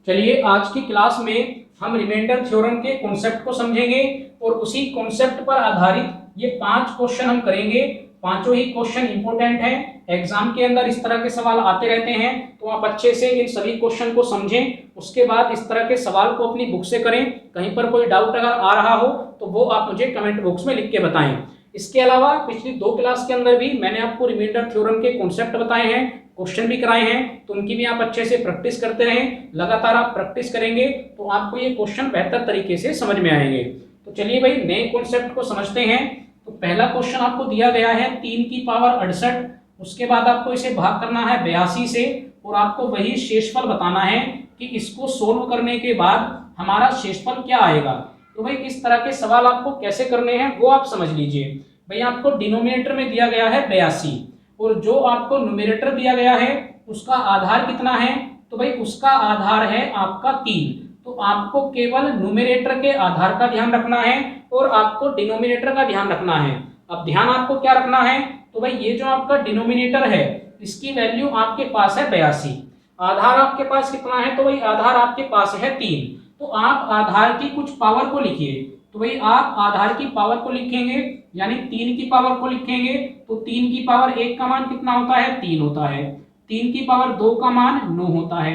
चलिए आज की क्लास में हम रिमाइंडर थ्योरम के कॉन्सेप्ट को समझेंगे और उसी कॉन्सेप्ट पर आधारित ये 5 क्वेश्चन हम करेंगे। पांचों ही क्वेश्चन इंपॉर्टेंट हैं, एग्जाम के अंदर इस तरह के सवाल आते रहते हैं, तो आप अच्छे से इन सभी क्वेश्चन को समझें। उसके बाद इस तरह के सवाल को अपनी बुक से करें। कहीं पर कोई डाउट अगर आ रहा हो तो वो आप मुझे कमेंट बॉक्स में लिख के बताएं। इसके अलावा पिछली 2 क्लास के अंदर भी मैंने आपको रिमाइंडर थ्योरम के कॉन्सेप्ट बताए हैं, क्वेश्चन भी कराए हैं, तो उनकी भी आप अच्छे से प्रैक्टिस करते रहें। लगातार आप प्रैक्टिस करेंगे तो आपको ये क्वेश्चन बेहतर तरीके से समझ में आएंगे। तो चलिए भाई नए कॉन्सेप्ट को समझते हैं। तो पहला क्वेश्चन आपको दिया गया है 3 की पावर 68, उसके बाद आपको इसे भाग करना है 82 से और आपको वही शेषफल बताना है कि इसको सोल्व करने के बाद हमारा शेषफल क्या आएगा। तो भाई इस तरह के सवाल आपको कैसे करने हैं वो आप समझ लीजिए। भाई आपको डिनोमिनेटर में दिया गया है 82 और जो आपको न्यूमरेटर दिया गया है उसका आधार कितना है, तो भाई उसका आधार है आपका 3। तो आपको केवल न्यूमरेटर के आधार का ध्यान रखना है और आपको डिनोमिनेटर का ध्यान रखना है। अब ध्यान आपको क्या रखना है, तो भाई ये जो आपका डिनोमिनेटर है इसकी वैल्यू आपके पास है 82, आधार आपके पास कितना है, तो भाई आधार आपके पास है 3। तो आप आधार की कुछ पावर को लिखिए। तो भाई आप आधार की पावर को लिखेंगे यानी 3 की पावर को लिखेंगे तो 3 की पावर 1 का मान कितना होता है, 3 होता है। 3 की पावर 2 का मान 9 होता है।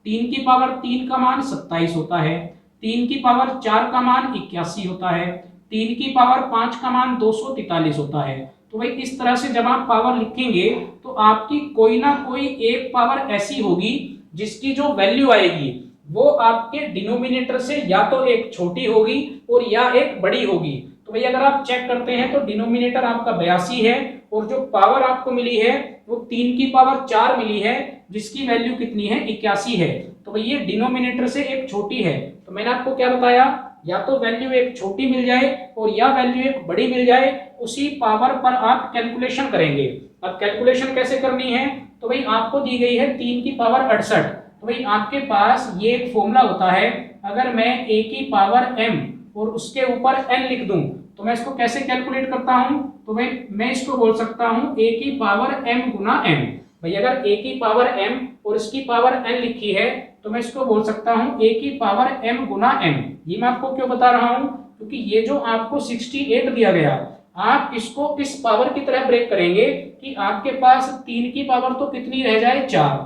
3 की पावर 3 का मान 27 होता है। 3 की पावर 4 का मान 81 होता है। 3 की पावर 5 का मान 243 होता है। तो भाई इस तरह से जब आप पावर लिखेंगे तो आपकी कोई ना कोई एक पावर ऐसी होगी जिसकी जो वैल्यू आएगी वो आपके डिनोमिनेटर से या तो एक छोटी होगी और या एक बड़ी होगी। तो भाई अगर आप चेक करते हैं तो डिनोमिनेटर आपका 82 है और जो पावर आपको मिली है वो 3 की पावर 4 मिली है जिसकी वैल्यू कितनी है, 81 है। तो भाई ये डिनोमिनेटर से एक छोटी है। तो मैंने आपको क्या बताया, या तो वैल्यू एक छोटी मिल जाए और या वैल्यू एक बड़ी मिल जाए, उसी पावर पर आप कैलकुलेशन करेंगे। अब कैलकुलेशन कैसे करनी है, तो भाई आपको दी गई है 3 की पावर 68। तो भाई आपके पास ये एक फॉर्मूला होता है, अगर मैं a की पावर m और उसके ऊपर n लिख दूं तो मैं इसको कैसे कैलकुलेट करता हूं, तो भाई मैं इसको बोल सकता हूं a की पावर m गुना m। भाई अगर a की पावर m और इसकी पावर n लिखी है तो मैं इसको बोल सकता हूं a की पावर m गुना m। ये मैं आपको क्यों बता रहा हूं, क्योंकि ये जो आपको 68 दिया गया आप इसको इस पावर की तरह ब्रेक करेंगे कि आपके पास 3 की पावर तो कितनी रह जाए, 4।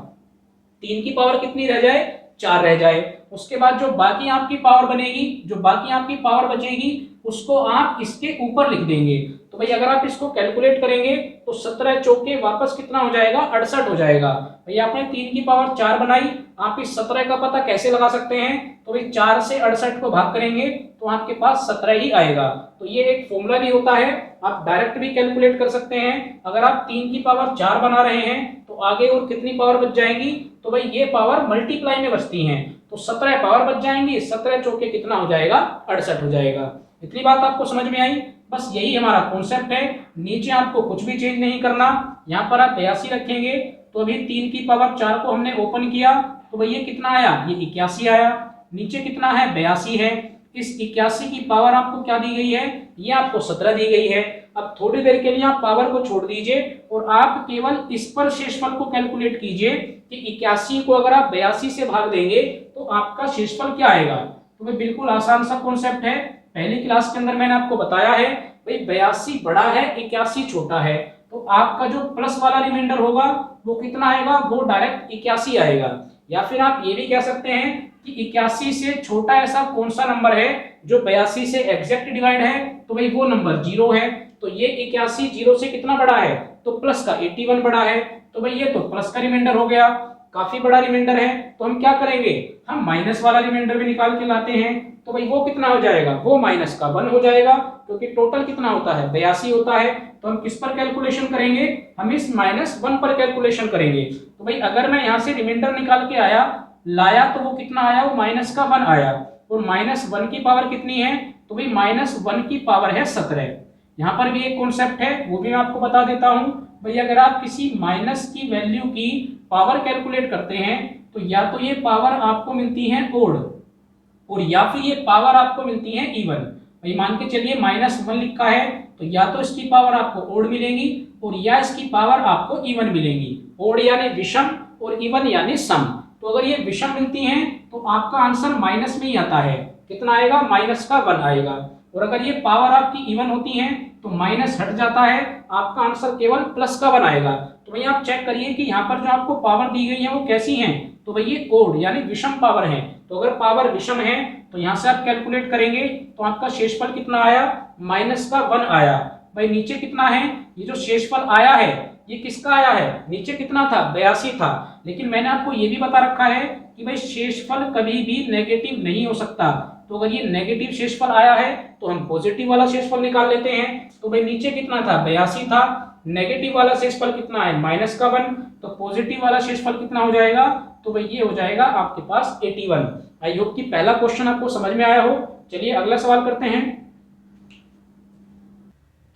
3 की पावर कितनी रह जाए, 4 रह जाए। उसके बाद जो बाकी आपकी पावर बनेगी, जो बाकी आपकी पावर बचेगी उसको आप इसके ऊपर लिख देंगे। तो भाई अगर आप इसको कैलकुलेट करेंगे तो 17 चौके वापस कितना हो जाएगा, 68 हो जाएगा। भाई आपने 3 की पावर 4 बनाई, आप इस 17 का पता कैसे लगा सकते हैं, तो भाई 4 से 68 को भाग करेंगे तो आपके पास 17 ही आएगा। तो ये एक फॉर्मूला भी होता है, आप डायरेक्ट भी कैलकुलेट कर सकते हैं। अगर आप 3 की पावर 4 बना रहे हैं तो आगे और कितनी पावर बच जाएंगी, तो भाई ये पावर मल्टीप्लाई में बचती हैं, तो 17 पावर बच जाएंगी। 17 चौके कितना हो जाएगा, 68 हो जाएगा। इतनी बात आपको समझ में आई, बस यही हमारा कॉन्सेप्ट है। नीचे आपको कुछ भी चेंज नहीं करना, यहाँ पर आप 82 रखेंगे तो अभी 3 की पावर 4 को हमने ओपन किया तो भाई ये कितना आया, ये 81 आया। नीचे कितना है, 82 है। इस 81 की पावर आपको क्या दी गई है, ये आपको 17 दी गई है। अब थोड़ी देर के लिए आप पावर को छोड़ दीजिए और आप केवल इस पर शेषफल को कैलकुलेट कीजिए कि 81 को अगर आप 82 से भाग देंगे तो आपका शेषफल क्या आएगा। तो भाई बिल्कुल आसान सा कॉन्सेप्ट है, पहली क्लास के अंदर मैंने आपको बताया है। भाई 82 बड़ा है, 81 छोटा है, तो आपका जो प्लस वाला रिमाइंडर होगा वो कितना आएगा, वो डायरेक्ट 81 आएगा। या फिर आप ये भी कह सकते हैं कि 81 से छोटा ऐसा कौन सा नंबर है जो 82 से एग्जैक्ट डिवाइड है, तो भाई वो नंबर 0 है। तो ये 81 0 से कितना बड़ा है, तो प्लस का 81 बड़ा है। तो भाई ये तो प्लस का रिमाइंडर हो गया, काफी बड़ा रिमाइंडर है। तो हम क्या करेंगे, हम माइनस वाला रिमाइंडर भी निकाल के लाते हैं। तो भाई वो कितना हो जाएगा, वो माइनस का 1 हो जाएगा, क्योंकि टोटल कितना होता है, 82 होता है। तो हम किस पर कैलकुलेशन करेंगे, हम इस -1 पर कैलकुलेशन करेंगे। तो भाई अगर मैं यहाँ से रिमाइंडर निकाल के लाया तो वो कितना आया, वो -1 आया। और -1 की पावर कितनी है, तो भाई -1 की पावर है 17। यहाँ पर भी एक कॉन्सेप्ट है वो भी मैं आपको बता देता हूँ। भाई अगर आप किसी माइनस की वैल्यू की पावर कैलकुलेट करते हैं तो या तो ये पावर आपको मिलती है ओड और या फिर ये पावर आपको मिलती है इवन। भाई मान के चलिए -1 लिखा है तो या तो इसकी पावर आपको ओड मिलेगी और या इसकी पावर आपको इवन मिलेगी। ओड यानी विषम और इवन यानी सम। तो अगर ये विषम मिलती हैं तो आपका आंसर माइनस में ही आता है। कितना आएगा? माइनस का 1 आएगा। और अगर ये पावर आपकी इवन होती हैं तो माइनस हट जाता है, आपका आंसर केवल प्लस का 1 आएगा। तो भाई आप चेक करिए कि यहाँ पर जो आपको पावर दी गई है वो कैसी हैं, तो भाई ये ओड यानी विषम पावर है। तो अगर पावर विषम है तो यहाँ से आप कैलकुलेट करेंगे तो आपका शेषफल कितना आया? माइनस का 1 आया। भाई नीचे कितना है? ये जो शेषफल आया है ये किसका आया है? नीचे कितना था? 82 था। लेकिन मैंने आपको ये भी बता रखा है कि भाई शेषफल कभी भी नेगेटिव नहीं हो सकता। तो अगर ये नेगेटिव शेषफल आया है तो हम पॉजिटिव वाला शेषफल निकाल लेते हैं। तो भाई नीचे कितना था? 82 था। नेगेटिव वाला शेषफल कितना है? माइनस का 1। तो पॉजिटिव वाला शेषफल कितना हो जाएगा? तो भाई ये हो जाएगा आपके पास 81। आई होप कि पहला क्वेश्चन आपको समझ में आया हो। चलिए अगला सवाल करते हैं।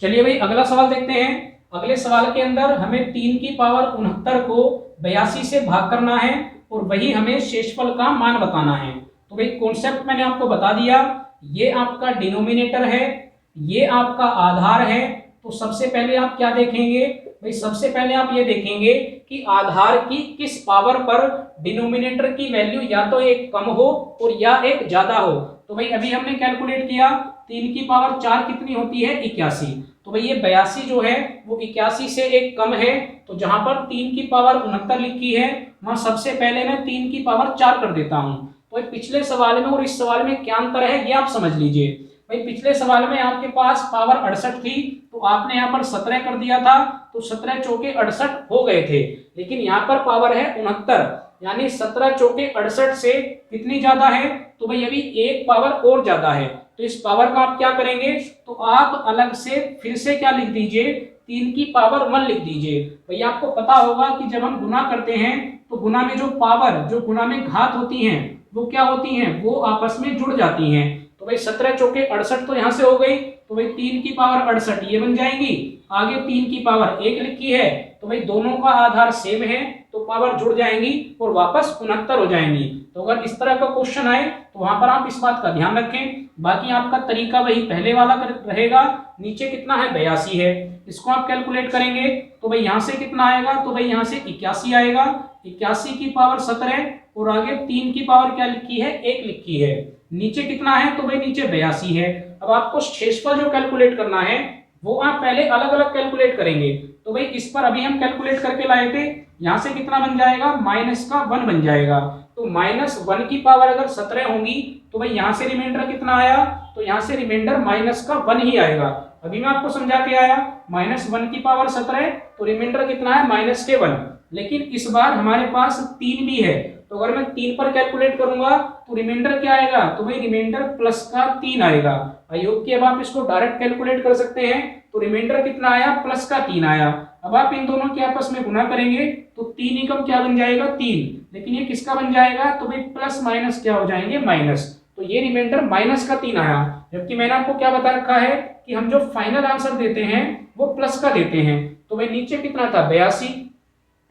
चलिए भाई अगला सवाल देखते हैं। अगले सवाल के अंदर हमें 3 की पावर 69 को 82 से भाग करना है और वही हमें शेषफल का मान बताना है। तो भाई कॉन्सेप्ट मैंने आपको बता दिया, ये आपका डिनोमिनेटर है, ये आपका आधार है। तो सबसे पहले आप क्या देखेंगे? भाई सबसे पहले आप ये देखेंगे कि आधार की किस पावर पर डिनोमिनेटर की वैल्यू या तो एक कम हो और या एक ज्यादा हो। तो भाई अभी हमने कैलकुलेट किया 3 की पावर 4 कितनी होती है? 81। तो भाई ये 82 जो है वो 81 से एक कम है। तो जहां पर 3 की पावर 69 लिखी है वहां सबसे पहले मैं 3 की पावर 4 कर देता हूं। तो पिछले सवाल में और इस सवाल में क्या अंतर है ये आप समझ लीजिए। भाई पिछले सवाल में आपके पास पावर 68 थी तो आपने यहाँ पर 17 कर दिया था, तो 17 चौके 68 हो गए थे। लेकिन यहाँ पर पावर है 69 यानी 17 चौके 68 से कितनी ज्यादा है? तो भाई अभी एक पावर और ज्यादा है। तो इस पावर का आप क्या करेंगे? तो आप अलग से फिर से क्या लिख दीजिए? 3 की पावर 1 लिख दीजिए। भाई आपको पता होगा कि जब हम गुना करते हैं तो गुना में जो पावर, जो गुना में घात होती हैं वो क्या होती हैं? वो आपस में जुड़ जाती हैं। तो भाई 17 चौके 68 तो यहाँ से हो गई। तो भाई 3 की पावर 68 ये बन जाएंगी। आगे 3 की पावर 1 लिखी है तो भाई दोनों का आधार सेम है तो पावर जुड़ जाएंगी और वापस 69 हो जाएंगी। तो अगर इस तरह का क्वेश्चन आए तो वहां पर आप इस बात का ध्यान रखें। बाकी आपका तरीका वही पहले वाला रहेगा। नीचे कितना है? 82 है। इसको आप कैलकुलेट करेंगे तो भाई यहाँ से कितना आएगा? तो भाई यहाँ से 81 आएगा। 81 की पावर 17 और आगे 3 की पावर क्या लिखी है? 1 लिखी है। नीचे कितना है? तो भाई नीचे 82 है। अब आपको शेषफल जो कैलकुलेट करना है वो आप पहले अलग अलग कैलकुलेट करेंगे। तो भाई इस पर अभी हम कैलकुलेट करके लाए थे, यहाँ से कितना बन जाएगा? माइनस का 1 बन जाएगा। तो -1 की पावर अगर 17 होंगी तो भाई यहाँ से रिमाइंडर कितना आया? तो यहाँ से रिमाइंडर माइनस का 1 ही आएगा। अभी मैं आपको समझा के आया -1 की पावर 17 तो रिमाइंडर कितना है? -1। लेकिन इस बार हमारे पास 3 भी है तो अगर मैं 3 पर कैलकुलेट करूंगा तो रिमाइंडर क्या आएगा? तो भाई रिमाइंडर प्लस का 3 आएगा। आई होप कि अब आप इसको डायरेक्ट कैलकुलेट कर सकते हैं। तो रिमाइंडर कितना आया? प्लस का 3 आया। अब आप इन दोनों के आपस में गुना करेंगे तो 3 एकम क्या बन जाएगा? 3। लेकिन ये किसका बन जाएगा? तो भाई प्लस माइनस क्या हो जाएंगे? माइनस। तो ये रिमाइंडर माइनस का 3 आया। जबकि मैंने आपको क्या बता रखा है कि हम जो फाइनल आंसर देते हैं वो प्लस का देते हैं। तो भाई नीचे कितना था? 82।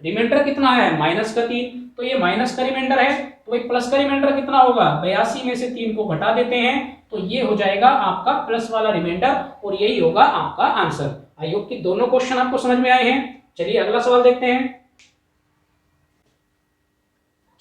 रिमाइंडर कितना आया है? माइनस का 3। तो ये माइनस का रिमाइंडर है तो भाई प्लस का रिमाइंडर कितना होगा? 82 में से 3 को घटा देते हैं तो ये हो जाएगा आपका प्लस वाला रिमाइंडर और यही होगा आपका आंसर। आई होप कि दोनों क्वेश्चन आपको समझ में आए हैं। चलिए अगला सवाल देखते हैं।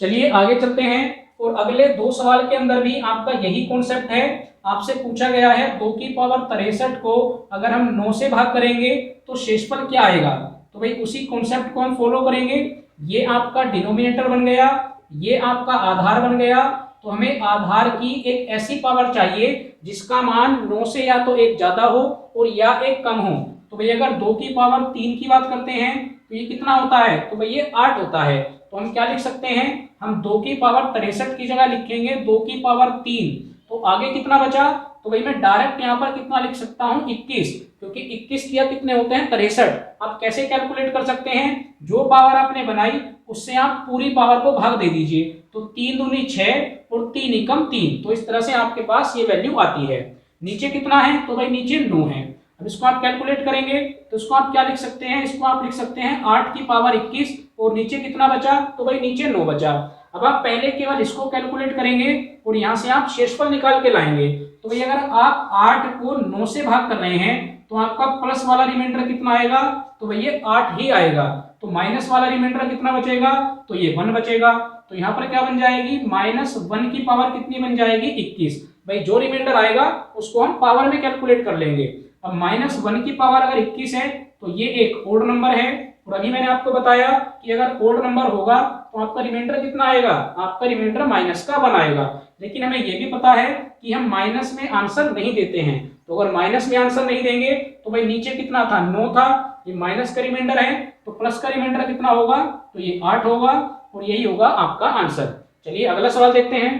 चलिए आगे चलते हैं और अगले 2 सवाल के अंदर भी आपका यही कॉन्सेप्ट है। आपसे पूछा गया है 2 की पावर 63 को अगर हम 9 से भाग करेंगे तो शेषफल क्या आएगा? तो भाई उसी कॉन्सेप्ट को हम फॉलो करेंगे। ये आपका डिनोमिनेटर बन गया, ये आपका आधार बन गया। तो हमें आधार की एक ऐसी पावर चाहिए जिसका मान 9 से या तो एक ज्यादा हो और या एक कम हो। तो भाई अगर 2 की पावर 3 की बात करते हैं तो ये कितना होता है? तो भाई ये 8 होता है। तो हम क्या लिख सकते हैं? हम 2 की पावर 63 की जगह लिखेंगे 2 की पावर 3। तो आगे कितना बचा? तो भाई मैं डायरेक्ट यहाँ पर कितना लिख सकता हूँ? 21, क्योंकि 21 किया कितने होते हैं? 63। आप कैसे कैलकुलेट कर सकते हैं? जो पावर आपने बनाई उससे आप पूरी पावर को भाग दे दीजिए। तो 3 दूनी 6 और 3 एकम 3। तो इस तरह से आपके पास ये वैल्यू आती है। नीचे कितना है? तो भाई नीचे 9 है। अब इसको आप कैलकुलेट करेंगे तो इसको आप क्या लिख सकते हैं? इसको आप लिख सकते हैं 8 की पावर 21 और नीचे कितना बचा? तो भाई नीचे 9 बचा। अब आप पहले केवल इसको कैलकुलेट करेंगे और यहाँ से आप शेषफल निकाल के लाएंगे। तो भाई अगर आप 8 को 9 से भाग कर रहे हैं तो आपका प्लस वाला रिमाइंडर कितना आएगा? तो भाई ये 8 ही आएगा। तो माइनस वाला रिमाइंडर कितना बचेगा? तो ये 1 बचेगा। तो यहाँ पर क्या बन जाएगी, -1 की पावर कितनी बन जाएगी, 21। भाई जो रिमाइंडर आएगा उसको हम पावर में कैलकुलेट कर लेंगे। अब -1 की पावर अगर 21 है तो ये एक ओड नंबर है, और अभी मैंने आपको बताया कि अगर ओड नंबर होगा तो आपका रिमाइंडर कितना आएगा, आपका रिमाइंडर माइनस का 1 आएगा। लेकिन हमें ये भी पता है कि हम माइनस में आंसर नहीं देते हैं, तो अगर माइनस में आंसर नहीं देंगे तो भाई नीचे कितना था, 9 था, ये माइनस का रिमाइंडर है, तो प्लस का रिमाइंडर कितना होगा, तो ये 8 होगा, और यही होगा आपका आंसर। चलिए अगला सवाल देखते हैं।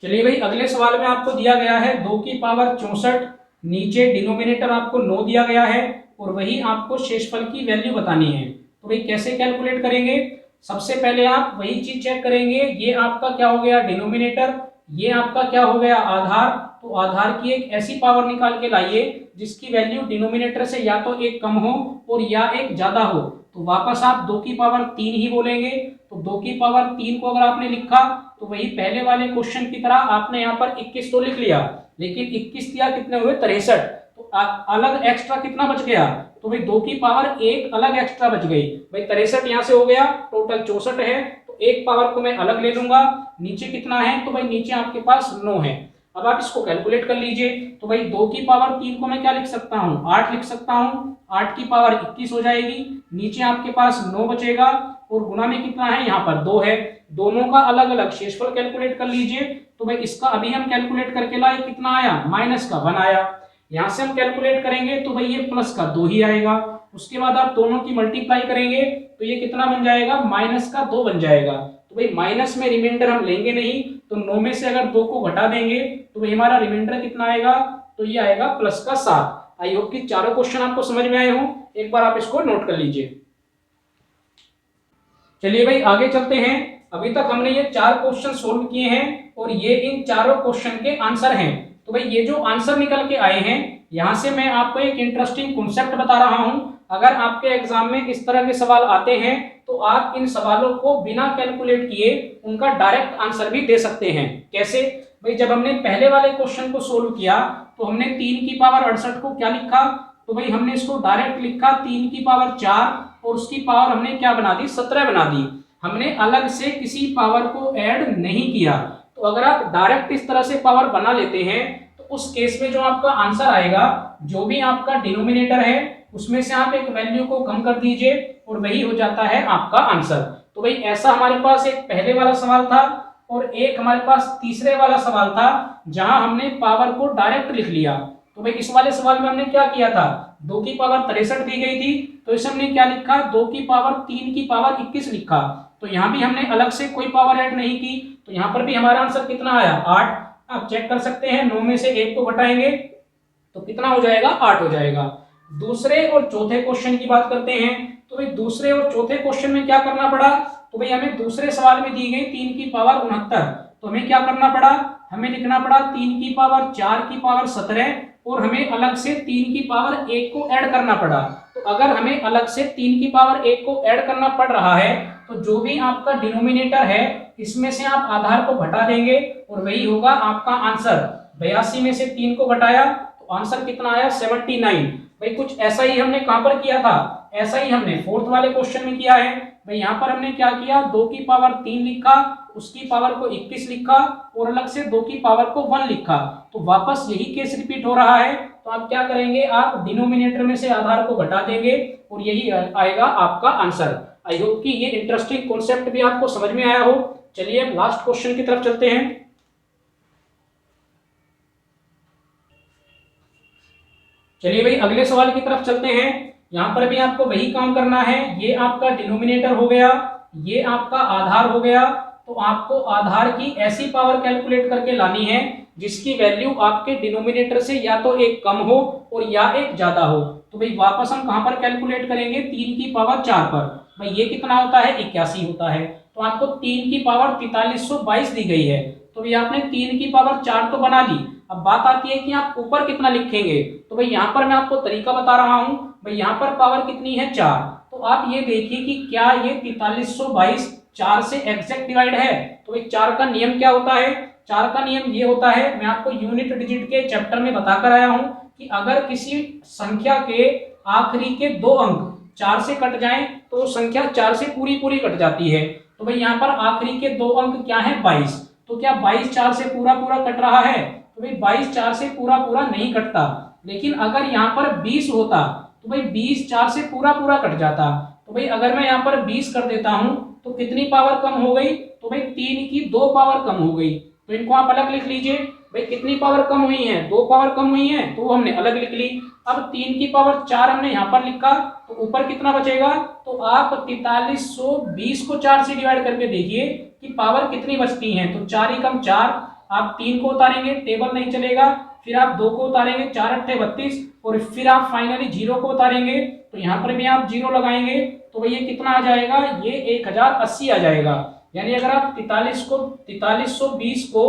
चलिए भाई अगले सवाल में आपको दिया गया है 2 की पावर 64, नीचे डिनोमिनेटर आपको 9 दिया गया है, और वही आपको शेषफल की वैल्यू बतानी है। तो भाई कैसे कैलकुलेट करेंगे, सबसे पहले आप वही चीज चेक करेंगे, ये आपका क्या हो गया डिनोमिनेटर, ये आपका क्या हो गया आधार। तो आधार की एक ऐसी पावर निकाल के लाइए जिसकी वैल्यू डिनोमिनेटर से या तो एक कम हो और या एक ज्यादा हो। तो वापस आप 2 की पावर 3 ही बोलेंगे। तो 2 की पावर 3 को अगर आपने लिखा तो वही पहले वाले क्वेश्चन की तरह आपने यहाँ पर 21 तो लिख लिया, लेकिन 21 दिया कितने हुए 63, तो अलग एक्स्ट्रा कितना बच गया, तो भाई 2 की पावर 1 अलग एक्स्ट्रा बच गई। भाई 63 यहाँ से हो गया, टोटल 64 है, तो एक पावर को मैं अलग ले लूंगा। नीचे कितना है, तो भाई नीचे आपके पास 9 है। अब आप इसको कैलकुलेट कर लीजिए। तो भाई 2 की पावर 3 को मैं क्या लिख सकता हूँ, 8 लिख सकता हूँ, 8 की पावर 21 हो जाएगी, नीचे आपके पास 9 बचेगा, और गुना में कितना है, यहाँ पर 2 है। दोनों का अलग अलग शेषफल कैलकुलेट कर लीजिए। तो भाई इसका अभी हम कैलकुलेट करके लाए, कितना आया, माइनस का 1 आया। यहाँ से हम कैलकुलेट करेंगे तो भाई ये प्लस का 2 ही आएगा। उसके बाद आप दोनों की मल्टीप्लाई करेंगे तो ये कितना बन जाएगा, माइनस का 2 बन जाएगा। तो भाई माइनस में रिमाइंडर हम लेंगे नहीं, तो 9 में से अगर 2 को घटा देंगे तो भाई हमारा रिमाइंडर कितना आएगा, तो ये आएगा प्लस का 7। आई होप कि चारों क्वेश्चन आपको समझ में आए हो, एक बार आप इसको नोट कर लीजिए। चलिए भाई आगे चलते हैं। अभी तक हमने ये 4 क्वेश्चन सोल्व किए हैं और ये इन चारों क्वेश्चन के आंसर हैं। तो भाई ये जो आंसर निकल के आए हैं, यहाँ से मैं आपको एक इंटरेस्टिंग कॉन्सेप्ट बता रहा हूं। अगर आपके एग्जाम में इस तरह के सवाल आते हैं तो आप इन सवालों को बिना कैलकुलेट किए उनका डायरेक्ट आंसर भी दे सकते हैं। कैसे, भाई जब हमने पहले वाले क्वेश्चन को सोल्व किया तो हमने 3 की पावर 68 को क्या लिखा, तो भाई हमने इसको डायरेक्ट लिखा 3 की पावर 4, और उसकी पावर हमने क्या बना दी, 17 बना दी। हमने अलग से किसी पावर को ऐड नहीं किया। तो अगर आप डायरेक्ट इस तरह से पावर बना लेते हैं तो उस केस में जो आपका आंसर आएगा, जो भी आपका डिनोमिनेटर है उसमें से आप एक वैल्यू को कम कर दीजिए और वही हो जाता है आपका आंसर। तो भाई ऐसा हमारे पास एक पहले वाला सवाल था और एक हमारे पास तीसरे वाला सवाल था जहां हमने पावर को डायरेक्ट लिख लिया। तो भाई इस वाले सवाल में हमने क्या किया था, 2 की पावर 63 दी गई थी, तो इसे हमने क्या लिखा, 2 की पावर 3 की पावर 21 लिखा। तो यहाँ भी हमने अलग से कोई पावर ऐड नहीं की, तो यहाँ पर भी हमारा आंसर कितना आया, 8। आप चेक कर सकते हैं, 9 में से 1 को घटाएंगे तो कितना हो जाएगा, 8 हो जाएगा। दूसरे और चौथे क्वेश्चन की बात करते हैं। तो भाई दूसरे और चौथे क्वेश्चन में क्या करना पड़ा, तो भाई हमें दूसरे सवाल में दी गई 3 की पावर 69, तो हमें क्या करना पड़ा, हमें लिखना पड़ा 3 की पावर 4 की पावर 17, और हमें अलग से 3 की पावर 1 को ऐड करना पड़ा। तो अगर हमें अलग से 3 की पावर 1 को ऐड करना पड़ रहा है तो जो भी आपका डिनोमिनेटर है इसमें से आप आधार को घटा देंगे और वही होगा आपका आंसर। 82 में से 3 को घटाया तो आंसर कितना आया, 79। भाई कुछ ऐसा ही हमने कहां पर किया था, ऐसा ही हमने फोर्थ वाले क्वेश्चन में किया है। भाई यहाँ पर हमने क्या किया, 2 की पावर 3 लिखा, उसकी पावर को 21 लिखा और अलग से 2 की पावर को 1 लिखा। तो वापस यही केस रिपीट हो रहा है। तो आप क्या करेंगे, आप डिनोमिनेटर में से आधार को घटा देंगे और यही आएगा आपका आंसर। आई होप कि ये इंटरेस्टिंग कॉन्सेप्ट भी आपको समझ में आया हो। चलिए अब लास्ट क्वेश्चन की तरफ चलते हैं। चलिए भाई अगले सवाल की तरफ चलते हैं। यहाँ पर भी आपको वही काम करना है। ये आपका डिनोमिनेटर हो गया, ये आपका आधार हो गया। तो आपको आधार की ऐसी पावर कैलकुलेट करके लानी है जिसकी वैल्यू आपके डिनोमिनेटर से या तो एक कम हो और या एक ज्यादा हो। तो भाई वापस हम कहां पर कैलकुलेट करेंगे, 3 की पावर 4 पर। भाई ये कितना होता है, 81 होता है। तो आपको 3 की पावर 4322 दी गई है। तो भाई आपने 3 की पावर 4 तो बना ली। अब बात आती है कि आप ऊपर कितना लिखेंगे। तो भाई यहाँ पर मैं आपको तरीका बता रहा हूँ। भाई यहाँ पर पावर कितनी है, 4। तो आप ये देखिए कि क्या ये 4322 4 से एग्जैक्ट डिवाइड है। तो भाई 4 का नियम क्या होता है, 4 का नियम ये होता है, मैं आपको यूनिट डिजिट के चैप्टर में बताकर आया हूं कि अगर किसी संख्या के आखिरी के 2 अंक 4 से कट जाएं तो संख्या 4 से पूरी पूरी कट जाती है। तो भाई यहाँ पर आखिरी के 2 अंक क्या है 22। तो क्या 22 4 से पूरा पूरा कट रहा है? तो भाई 22 4 से पूरा पूरा नहीं कटता। लेकिन अगर यहाँ पर 20 होता तो भाई 20 4 से पूरा पूरा कट जाता। तो भाई अगर मैं यहाँ पर 20 कर देता हूं तो कितनी पावर कम हो गई? तो भाई 3 की 2 पावर कम हो गई। तो इनको आप अलग लिख लीजिए। भाई कितनी पावर कम हुई है? 2 पावर कम हुई है, तो हमने अलग लिख ली। अब 3 की पावर 4 हमने यहाँ पर लिखा, तो ऊपर कितना बचेगा? तो आप 4320 को 4 से डिवाइड करके देखिए कि पावर कितनी बचती है। तो 4 ही कम 4, आप 3 को उतारेंगे टेबल नहीं चलेगा, फिर आप 2 को उतारेंगे 4 अट्ठे 32, और फिर आप फाइनली 0 को उतारेंगे तो यहाँ पर भी आप 0 लगाएंगे तो ये कितना आ जाएगा? ये 1080 आ जाएगा। यानी अगर आप 4320 को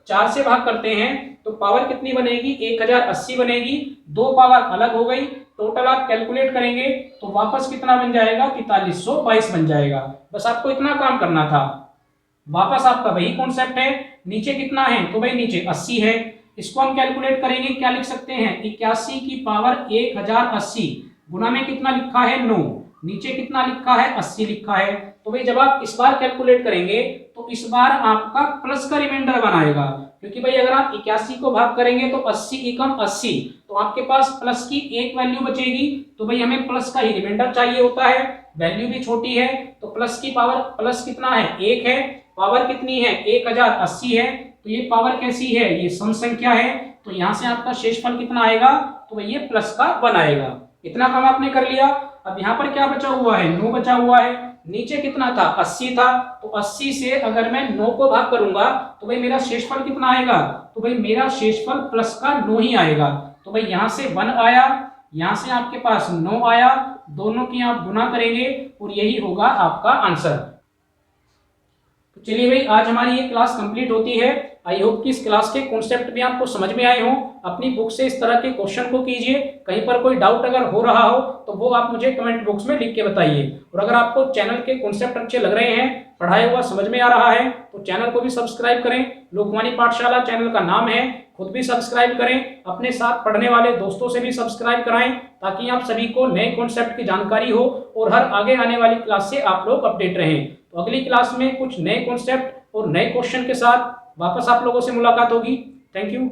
4 से भाग करते हैं तो पावर कितनी बनेगी? 1080 बनेगी। 2 पावर अलग हो गई, टोटल आप कैलकुलेट करेंगे तो वापस कितना बन जाएगा? 4322 बन जाएगा। बस आपको इतना काम करना था। वापस आपका वही कॉन्सेप्ट है। नीचे कितना है? तो भाई नीचे 80 है। इसको हम कैलकुलेट करेंगे, क्या लिख सकते हैं? 81 की पावर 1080 गुना में कितना लिखा है? 9। नीचे कितना लिखा है? 80 लिखा है। तो भाई जब आप इस बार कैलकुलेट करेंगे तो इस बार आपका प्लस का रिमाइंडर बनाएगा, क्योंकि भाई अगर आप 81 को भाग करेंगे तो 80 एकम 80, तो आपके पास प्लस की एक वैल्यू बचेगी। तो भाई हमें प्लस का ही रिमाइंडर चाहिए होता है, वैल्यू भी छोटी है तो प्लस की पावर प्लस कितना है? 1 है। पावर कितनी है? 1080 है। तो ये पावर कैसी है? ये सम संख्या है। तो यहाँ से आपका शेषफल कितना आएगा? तो भाई ये प्लस का 1 आएगा। इतना काम आपने कर लिया। अब यहाँ पर क्या बचा हुआ है? 9 बचा हुआ है। नीचे कितना था? 80 था। तो 80 से अगर मैं 9 को भाग करूंगा तो भाई मेरा शेषफल कितना आएगा? तो भाई मेरा शेषफल प्लस का 9 ही आएगा। तो भाई यहाँ से 1 आया, यहाँ से आपके पास 9 आया, दोनों की आप गुना करेंगे और यही होगा आपका आंसर। तो चलिए भाई आज हमारी ये क्लास कंप्लीट होती है। आई होप कि इस क्लास के कॉन्सेप्ट भी आपको समझ में आए हों। अपनी बुक से इस तरह के क्वेश्चन को कीजिए। कहीं पर कोई डाउट अगर हो रहा हो तो वो आप मुझे कमेंट बॉक्स में लिख के बताइए। और अगर आपको चैनल के कॉन्सेप्ट अच्छे लग रहे हैं, पढ़ाया हुआ समझ में आ रहा है, तो चैनल को भी सब्सक्राइब करें। लोकवाणी पाठशाला चैनल का नाम है, खुद भी सब्सक्राइब करें, अपने साथ पढ़ने वाले दोस्तों से भी सब्सक्राइब कराएं, ताकि आप सभी को नए कॉन्सेप्ट की जानकारी हो और हर आगे आने वाली क्लास से आप लोग अपडेट रहें। तो अगली क्लास में कुछ नए कॉन्सेप्ट और नए क्वेश्चन के साथ वापस आप लोगों से मुलाकात होगी। Thank you.